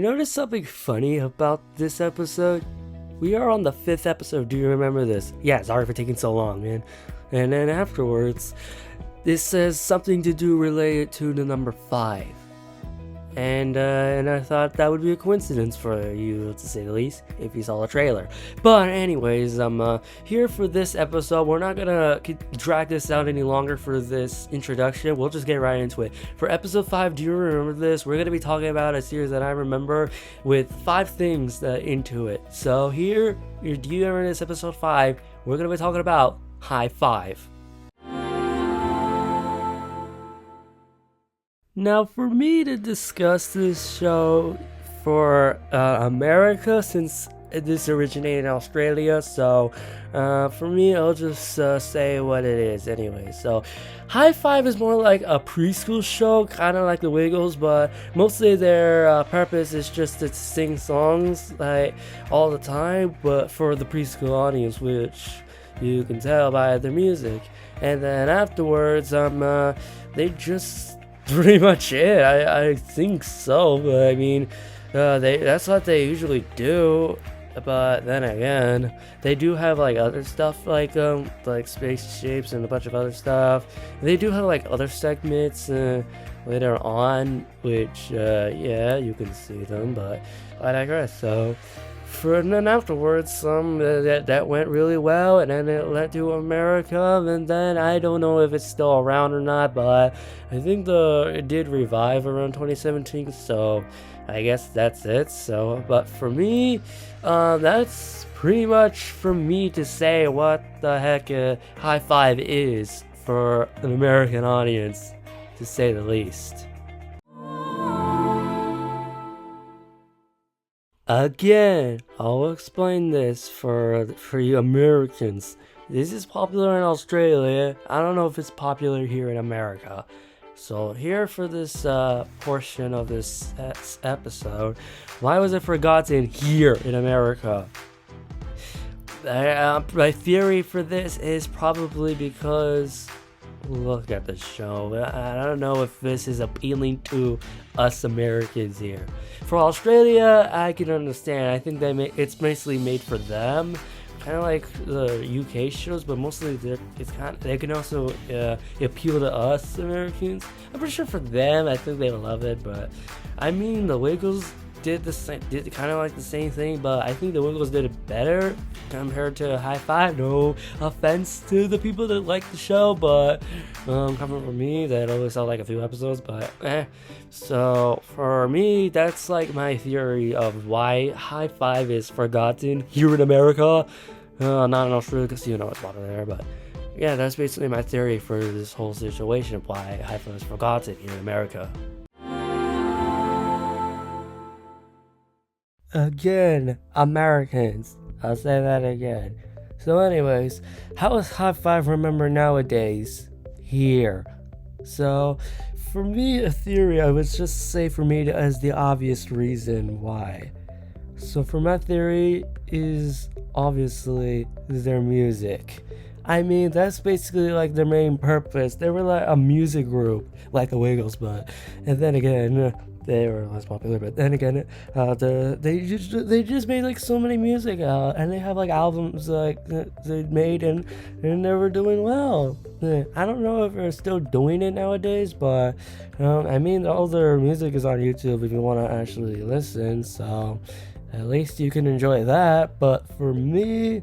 notice something funny about this episode? We are on the 5th episode, do you remember this? Yeah, sorry for taking so long, man. And then afterwards, this says something to do related to the number 5. And I thought that would be a coincidence for you, to say the least, if you saw the trailer. But anyways, I'm here for this episode. We're not gonna drag this out any longer for this introduction. We'll just get right into it. For episode 5, do you remember this? We're gonna be talking about a series that I remember with 5 things into it. So here, do you remember this episode 5? We're gonna be talking about Hi-5. Now, for me to discuss this show for America, since this originated in Australia, so for me, I'll just say what it is anyway. So, Hi-5 is more like a preschool show, kind of like the Wiggles, but mostly their purpose is just to sing songs like all the time, but for the preschool audience, which you can tell by their music. And then afterwards, they just pretty much it. I think so, but I mean, that's what they usually do. But then again, they do have like other stuff like spaceships and a bunch of other stuff. They do have like other segments later on, which yeah, you can see them, but I digress. So and then afterwards, that went really well, and then it led to America, and then I don't know if it's still around or not, but I think it did revive around 2017, so I guess that's it. So, but for me, that's pretty much for me to say what the heck Hi-5 is for an American audience, to say the least. Again, I'll explain this for you Americans. This is popular in Australia. I don't know if it's popular here in America. So here for this portion of this episode, why was it forgotten here in America? My theory for this is probably because look at the show. I don't know if this is appealing to us Americans here. For Australia, I can understand. I think it's basically made for them, kind of like the UK shows, but mostly they can also appeal to us Americans. I'm pretty sure for them, I think they love it. But I mean, the Wiggles did kind of like the same thing, but I think the Wiggles did it better compared to Hi-5. No offense to the people that like the show, but coming from me that only saw like a few episodes, but so for me, that's like my theory of why Hi-5 is forgotten here in America, not in Australia, because you know it's popular there. But yeah, that's basically my theory for this whole situation of why Hi-5 is forgotten here in America. Again, Americans. I'll say that again. So anyways, how is Hi-5 remembered nowadays? Here. So, for me, a theory, I would just say for me as the obvious reason why. So for my theory is obviously their music. I mean, that's basically like their main purpose. They were like a music group, like the Wiggles, but, and then again, they were less popular, but then again, they just made like so many music and they have like albums like they made and they were doing well. I don't know if they're still doing it nowadays, but I mean, all their music is on YouTube if you want to actually listen, so at least you can enjoy that. But for me,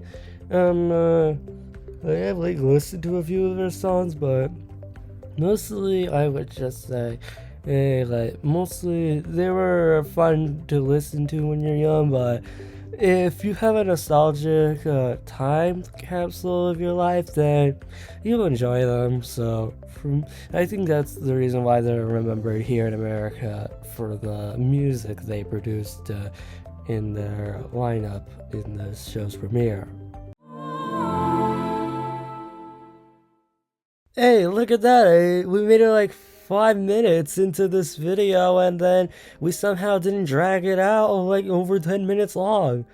I have like listened to a few of their songs, but mostly I would just say like mostly they were fun to listen to when you're young, but if you have a nostalgic time capsule of your life, then you'll enjoy them. So I think that's the reason why they're remembered here in America, for the music they produced in their lineup in the show's premiere. Hey, look at that! We made it like 5 minutes into this video, and then we somehow didn't drag it out like over 10 minutes long.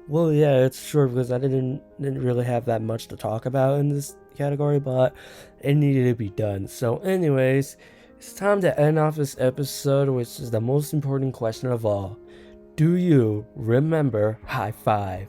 Well, yeah, it's true, because I didn't really have that much to talk about in this category, but it needed to be done. So anyways, It's time to end off this episode, which is the most important question of all. Do you remember Hi-5?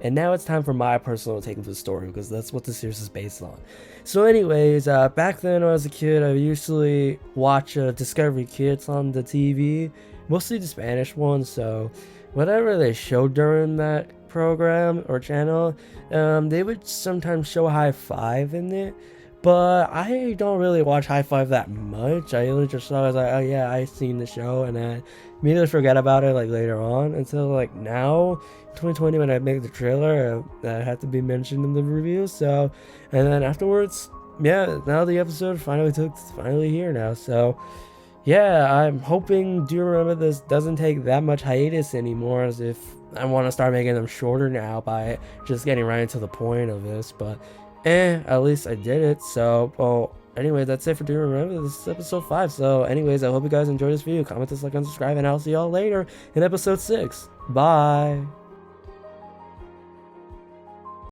And now it's time for my personal take of the story, because that's what the series is based on. So anyways, back then when I was a kid, I usually watch Discovery Kids on the TV, mostly the Spanish one, so whatever they showed during that program or channel, they would sometimes show Hi-5 in it. But I don't really watch Hi-5 that much. I usually just saw it as like, oh yeah, I seen the show, and I immediately forget about it like later on until like now, 2020, when I make the trailer, that had to be mentioned in the review. So, and then afterwards, yeah, now the episode finally here now. So, yeah, I'm hoping Do You Remember This doesn't take that much hiatus anymore, as if I want to start making them shorter now by just getting right into the point of this. But at least I did it. So, well, anyway, that's it for Do You Remember This. Is episode 5. So, anyways, I hope you guys enjoyed this video. Comment, dislike, and subscribe, and I'll see y'all later in episode 6. Bye.